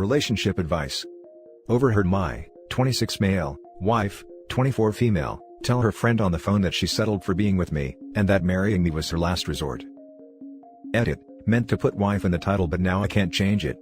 Relationship advice. Overheard my 26 male wife, 24 female, tell her friend on the phone that she settled for being with me, and that marrying me was her last resort. Edit, meant to put wife in the title but now I can't change it.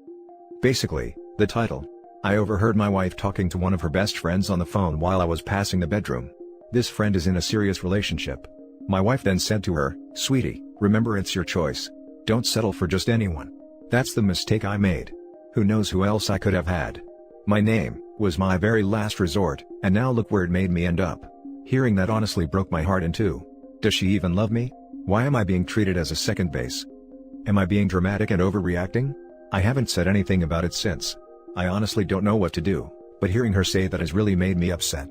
Basically, the title. I overheard my wife talking to one of her best friends on the phone while I was passing the bedroom. This friend is in a serious relationship. My wife then said to her, "Sweetie, remember it's your choice. Don't settle for just anyone. That's the mistake I made. Who knows who else I could have had. My name was my very last resort, and now look where it made me end up." Hearing that honestly broke my heart in two. Does she even love me? Why am I being treated as a second base? Am I being dramatic and overreacting? I haven't said anything about it since. I honestly don't know what to do, but hearing her say that has really made me upset.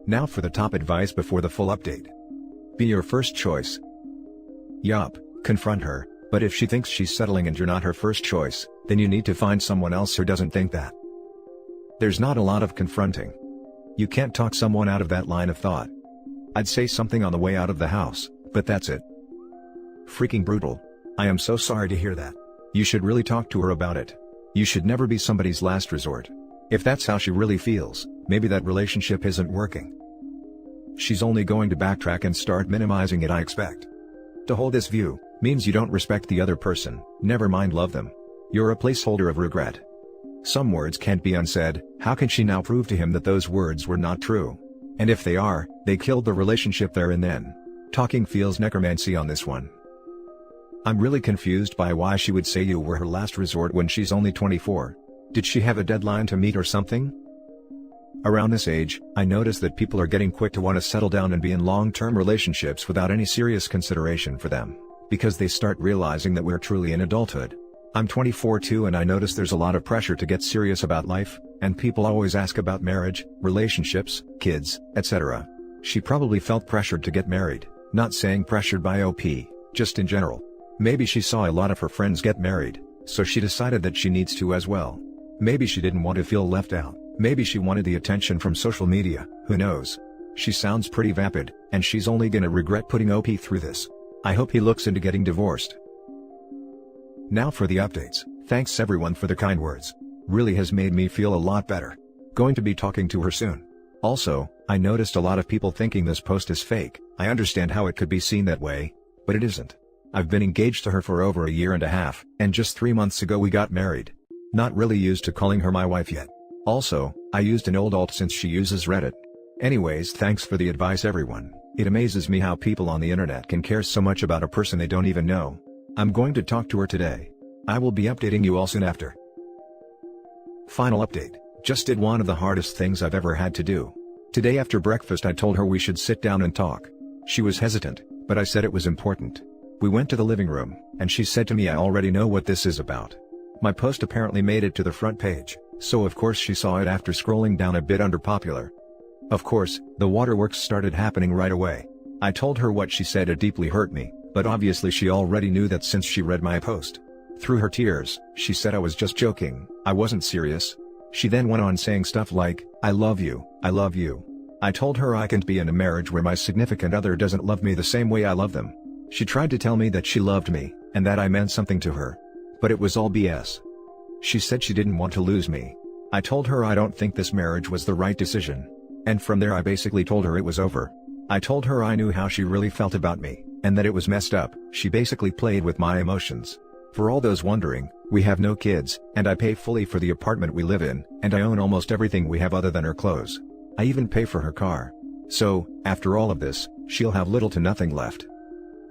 Now for the top advice before the full update. Be your first choice. Yup, confront her, but if she thinks she's settling and you're not her first choice, then you need to find someone else who doesn't think that. There's not a lot of confronting. You can't talk someone out of that line of thought. I'd say something on the way out of the house, but that's it. Freaking brutal. I am so sorry to hear that. You should really talk to her about it. You should never be somebody's last resort. If that's how she really feels, maybe that relationship isn't working. She's only going to backtrack and start minimizing it, I expect. To hold this view means you don't respect the other person, never mind love them. You're a placeholder of regret. Some words can't be unsaid. How can she now prove to him that those words were not true? And if they are, they killed the relationship there and then. Talking feels necromancy on this one. I'm really confused by why she would say you were her last resort when she's only 24. Did she have a deadline to meet or something? Around this age, I notice that people are getting quick to want to settle down and be in long-term relationships without any serious consideration for them, because they start realizing that we're truly in adulthood. I'm 24 too, and I notice there's a lot of pressure to get serious about life, and people always ask about marriage, relationships, kids, etc. She probably felt pressured to get married, not saying pressured by OP, just in general. Maybe she saw a lot of her friends get married, so she decided that she needs to as well. Maybe she didn't want to feel left out. Maybe she wanted the attention from social media, who knows? She sounds pretty vapid, and she's only gonna regret putting OP through this. I hope he looks into getting divorced. Now for the updates. Thanks everyone for the kind words. Really has made me feel a lot better. Going to be talking to her soon. Also, I noticed a lot of people thinking this post is fake. I understand how it could be seen that way, but it isn't. I've been engaged to her for over a year and a half, and just 3 months ago we got married. Not really used to calling her my wife yet. Also, I used an old alt since she uses Reddit. Anyways, thanks for the advice everyone. It amazes me how people on the internet can care so much about a person they don't even know. I'm going to talk to her today. I will be updating you all soon after. Final update. Just did one of the hardest things I've ever had to do. Today after breakfast I told her we should sit down and talk. She was hesitant, but I said it was important. We went to the living room, and she said to me, "I already know what this is about." My post apparently made it to the front page, so of course she saw it after scrolling down a bit under popular. Of course, the waterworks started happening right away. I told her what she said, it deeply hurt me, but obviously she already knew that since she read my post. Through her tears, she said I was just joking, I wasn't serious. She then went on saying stuff like, I love you, I love you. I told her I can't be in a marriage where my significant other doesn't love me the same way I love them. She tried to tell me that she loved me, and that I meant something to her. But it was all BS. She said she didn't want to lose me. I told her I don't think this marriage was the right decision. And from there I basically told her it was over. I told her I knew how she really felt about me, and that it was messed up. She basically played with my emotions. For all those wondering, we have no kids, and I pay fully for the apartment we live in, and I own almost everything we have other than her clothes. I even pay for her car. So, after all of this, she'll have little to nothing left.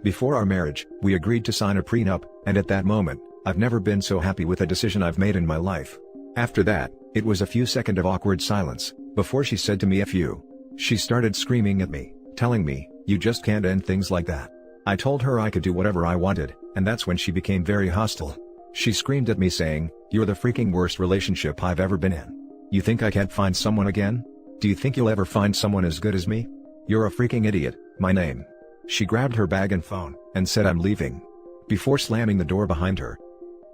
Before our marriage, we agreed to sign a prenup, and at that moment, I've never been so happy with a decision I've made in my life. After that, it was a few seconds of awkward silence, before she said to me, "F you." She started screaming at me, telling me, "You just can't end things like that." I told her I could do whatever I wanted, and that's when she became very hostile. She screamed at me saying, "You're the freaking worst relationship I've ever been in. You think I can't find someone again? Do you think you'll ever find someone as good as me? You're a freaking idiot." My name. She grabbed her bag and phone, and said I'm leaving, before slamming the door behind her.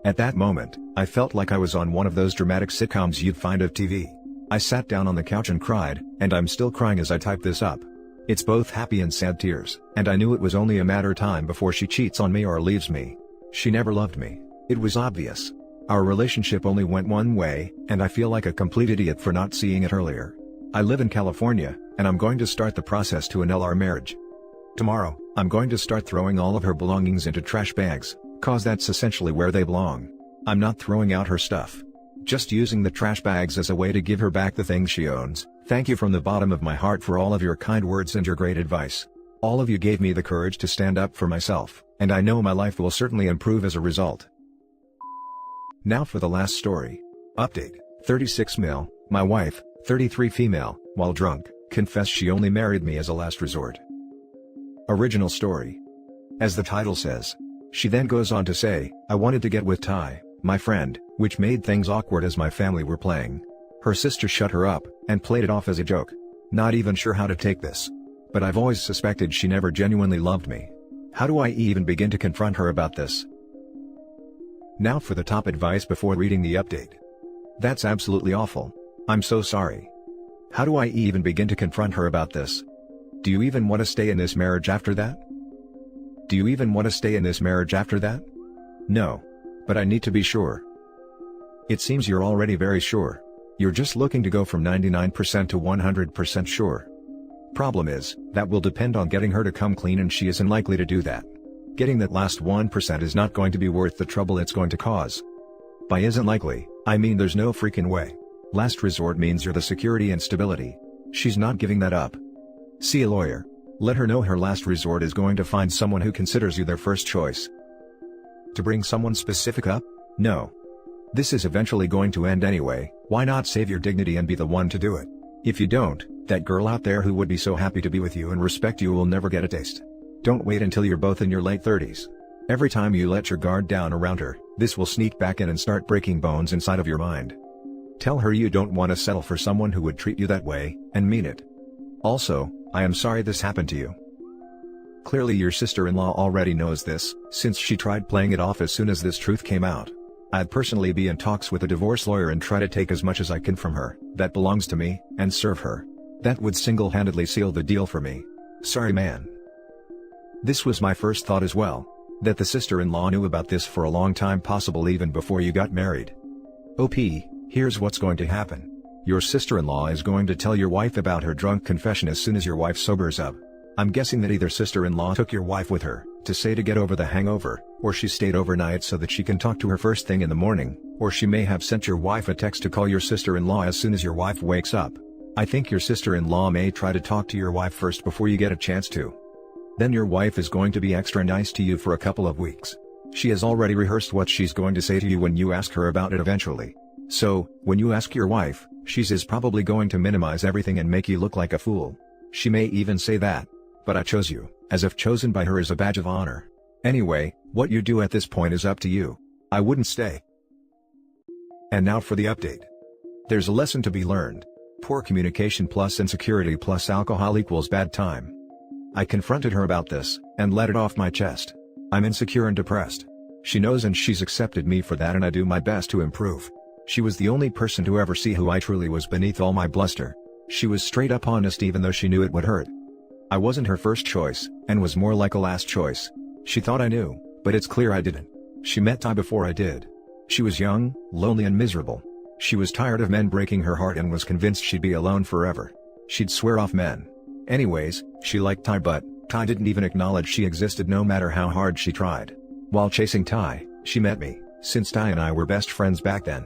At that moment, I felt like I was on one of those dramatic sitcoms you'd find of TV. I sat down on the couch and cried, and I'm still crying as I type this up. It's both happy and sad tears, and I knew it was only a matter of time before she cheats on me or leaves me. She never loved me. It was obvious. Our relationship only went one way, and I feel like a complete idiot for not seeing it earlier. I live in California, and I'm going to start the process to annul our marriage. Tomorrow, I'm going to start throwing all of her belongings into trash bags, cause that's essentially where they belong. I'm not throwing out her stuff. Just using the trash bags as a way to give her back the things she owns. Thank you from the bottom of my heart for all of your kind words and your great advice. All of you gave me the courage to stand up for myself, and I know my life will certainly improve as a result. Now for the last story. Update: 36 male, my wife, 33 female, while drunk, confessed she only married me as a last resort. Original story. As the title says. She then goes on to say, I wanted to get with Ty, my friend, which made things awkward as my family were playing. Her sister shut her up, and played it off as a joke. Not even sure how to take this. But I've always suspected she never genuinely loved me. How do I even begin to confront her about this? Now for the top advice before reading the update. That's absolutely awful. I'm so sorry. How do I even begin to confront her about this? Do you even want to stay in this marriage after that? Do you even want to stay in this marriage after that? No. But I need to be sure. It seems you're already very sure. You're just looking to go from 99% to 100% sure. Problem is, that will depend on getting her to come clean, and she isn't likely to do that. Getting that last 1% is not going to be worth the trouble it's going to cause. By isn't likely, I mean there's no freaking way. Last resort means you're the security and stability. She's not giving that up. See a lawyer. Let her know her last resort is going to find someone who considers you their first choice. To bring someone specific up? No. This is eventually going to end anyway. Why not save your dignity and be the one to do it? If you don't, that girl out there who would be so happy to be with you and respect you will never get a taste. Don't wait until you're both in your late 30s. Every time you let your guard down around her, this will sneak back in and start breaking bones inside of your mind. Tell her you don't want to settle for someone who would treat you that way, and mean it. Also, I am sorry this happened to you. Clearly your sister-in-law already knows this, since she tried playing it off as soon as this truth came out. I'd personally be in talks with a divorce lawyer and try to take as much as I can from her, that belongs to me, and serve her. That would single-handedly seal the deal for me. Sorry man. This was my first thought as well. That the sister-in-law knew about this for a long time, possible even before you got married. OP, here's what's going to happen. Your sister-in-law is going to tell your wife about her drunk confession as soon as your wife sobers up. I'm guessing that either sister-in-law took your wife with her, to say to get over the hangover, or she stayed overnight so that she can talk to her first thing in the morning, or she may have sent your wife a text to call your sister-in-law as soon as your wife wakes up. I think your sister-in-law may try to talk to your wife first before you get a chance to. Then your wife is going to be extra nice to you for a couple of weeks. She has already rehearsed what she's going to say to you when you ask her about it eventually. So, when you ask your wife, she's probably going to minimize everything and make you look like a fool. She may even say that. But I chose you, as if chosen by her as a badge of honor. Anyway, what you do at this point is up to you. I wouldn't stay. And now for the update. There's a lesson to be learned. Poor communication plus insecurity plus alcohol equals bad time. I confronted her about this, and let it off my chest. I'm insecure and depressed. She knows and she's accepted me for that, and I do my best to improve. She was the only person to ever see who I truly was beneath all my bluster. She was straight up honest even though she knew it would hurt. I wasn't her first choice, and was more like a last choice. She thought I knew, but it's clear I didn't. She met Ty before I did. She was young, lonely and miserable. She was tired of men breaking her heart and was convinced she'd be alone forever. She'd swear off men. Anyways, she liked Ty, but Ty didn't even acknowledge she existed no matter how hard she tried. While chasing Ty, she met me, since Ty and I were best friends back then.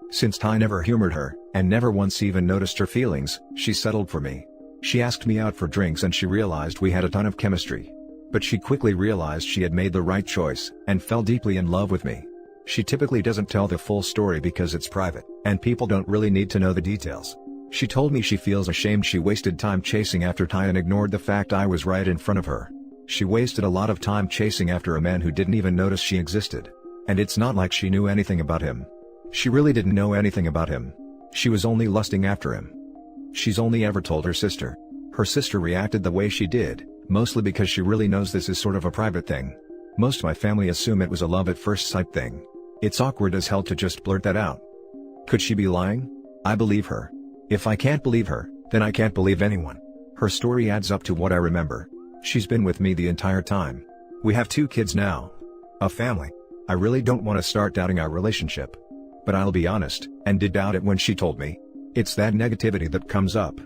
Since Ty never humored her, and never once even noticed her feelings, she settled for me. She asked me out for drinks and she realized we had a ton of chemistry. But she quickly realized she had made the right choice, and fell deeply in love with me. She typically doesn't tell the full story because it's private, and people don't really need to know the details. She told me she feels ashamed she wasted time chasing after Ty and ignored the fact I was right in front of her. She wasted a lot of time chasing after a man who didn't even notice she existed. And it's not like she knew anything about him. She really didn't know anything about him. She was only lusting after him. She's only ever told her sister. Her sister reacted the way she did, mostly because she really knows this is sort of a private thing. Most of my family assume it was a love at first sight thing. It's awkward as hell to just blurt that out. Could she be lying? I believe her. If I can't believe her, then I can't believe anyone. Her story adds up to what I remember. She's been with me the entire time. We have 2 kids now. A family. I really don't want to start doubting our relationship. But I'll be honest, and did doubt it when she told me. It's that negativity that comes up.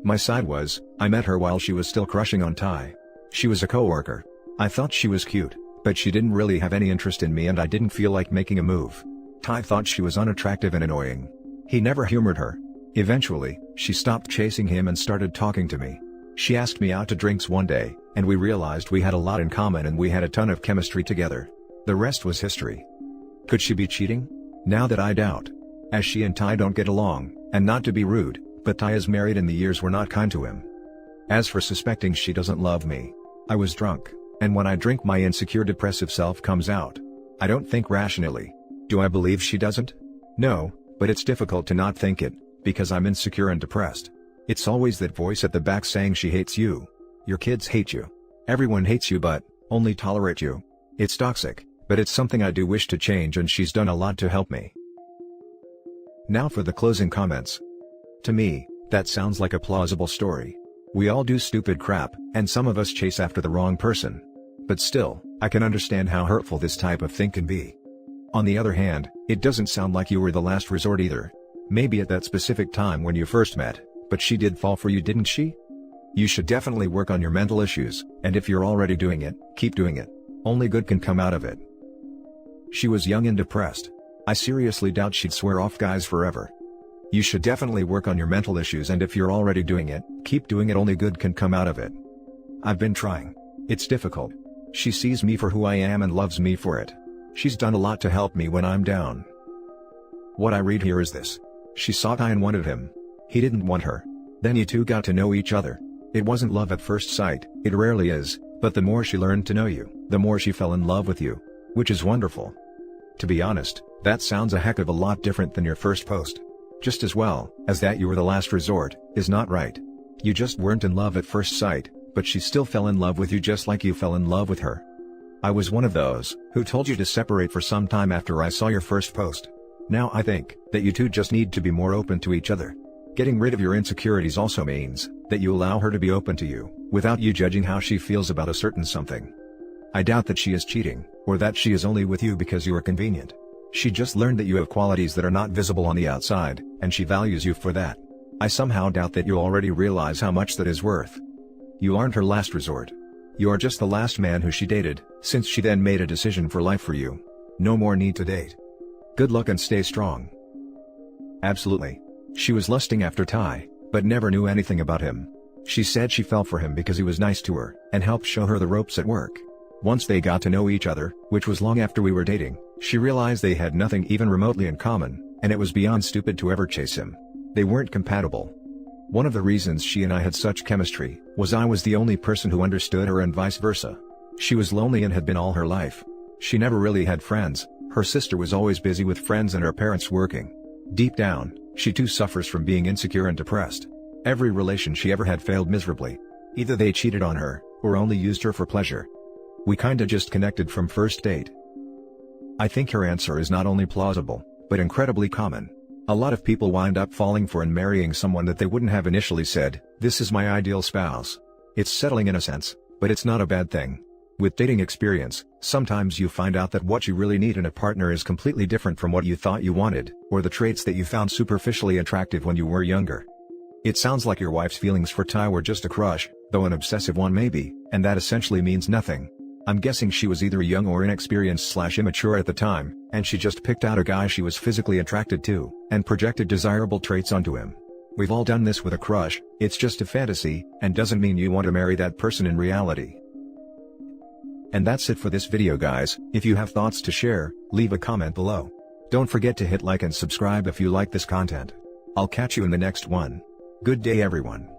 My side was, I met her while she was still crushing on Ty. She was a coworker. I thought she was cute, but she didn't really have any interest in me and I didn't feel like making a move. Ty thought she was unattractive and annoying. He never humored her. Eventually, she stopped chasing him and started talking to me. She asked me out to drinks one day, and we realized we had a lot in common and we had a ton of chemistry together. The rest was history. Could she be cheating? Now that I doubt. As she and Ty don't get along, and not to be rude, but Ty is married and the years were not kind to him. As for suspecting she doesn't love me, I was drunk, and when I drink my insecure depressive self comes out. I don't think rationally. Do I believe she doesn't? No, but it's difficult to not think it, because I'm insecure and depressed. It's always that voice at the back saying she hates you. Your kids hate you. Everyone hates you but only tolerate you. It's toxic, but it's something I do wish to change and she's done a lot to help me. Now for the closing comments. To me, that sounds like a plausible story. We all do stupid crap, and some of us chase after the wrong person. But still, I can understand how hurtful this type of thing can be. On the other hand, it doesn't sound like you were the last resort either. Maybe at that specific time when you first met, but she did fall for you, didn't she? You should definitely work on your mental issues, and if you're already doing it, keep doing it. Only good can come out of it. She was young and depressed. I seriously doubt she'd swear off guys forever. You should definitely work on your mental issues, and if you're already doing it, keep doing it. Only good can come out of it. I've been trying. It's difficult. She sees me for who I am and loves me for it. She's done a lot to help me when I'm down. What I read here is this. She saw Ty and wanted him. He didn't want her. Then you two got to know each other. It wasn't love at first sight, it rarely is, but the more she learned to know you, the more she fell in love with you. Which is wonderful. To be honest, that sounds a heck of a lot different than your first post. Just as well as that you were the last resort, is not right. You just weren't in love at first sight, but she still fell in love with you just like you fell in love with her. I was one of those who told you to separate for some time after I saw your first post. Now I think that you two just need to be more open to each other. Getting rid of your insecurities also means that you allow her to be open to you, without you judging how she feels about a certain something. I doubt that she is cheating, or that she is only with you because you are convenient. She just learned that you have qualities that are not visible on the outside, and she values you for that. I somehow doubt that you already realize how much that is worth. You aren't her last resort. You are just the last man who she dated, since she then made a decision for life for you. No more need to date. Good luck and stay strong. Absolutely. She was lusting after Ty, but never knew anything about him. She said she fell for him because he was nice to her, and helped show her the ropes at work. Once they got to know each other, which was long after we were dating, she realized they had nothing even remotely in common, and it was beyond stupid to ever chase him. They weren't compatible. One of the reasons she and I had such chemistry was I was the only person who understood her and vice versa. She was lonely and had been all her life. She never really had friends. Her sister was always busy with friends and her parents working. Deep down, she too suffers from being insecure and depressed. Every relation she ever had failed miserably. Either they cheated on her, or only used her for pleasure. We kinda just connected from first date. I think her answer is not only plausible, but incredibly common. A lot of people wind up falling for and marrying someone that they wouldn't have initially said, "This is my ideal spouse." It's settling in a sense, but it's not a bad thing. With dating experience, sometimes you find out that what you really need in a partner is completely different from what you thought you wanted, or the traits that you found superficially attractive when you were younger. It sounds like your wife's feelings for Ty were just a crush, though an obsessive one maybe, and that essentially means nothing. I'm guessing she was either young or inexperienced/immature at the time, and she just picked out a guy she was physically attracted to, and projected desirable traits onto him. We've all done this with a crush. It's just a fantasy, and doesn't mean you want to marry that person in reality. And that's it for this video, guys. If you have thoughts to share, leave a comment below. Don't forget to hit like and subscribe if you like this content. I'll catch you in the next one. Good day everyone.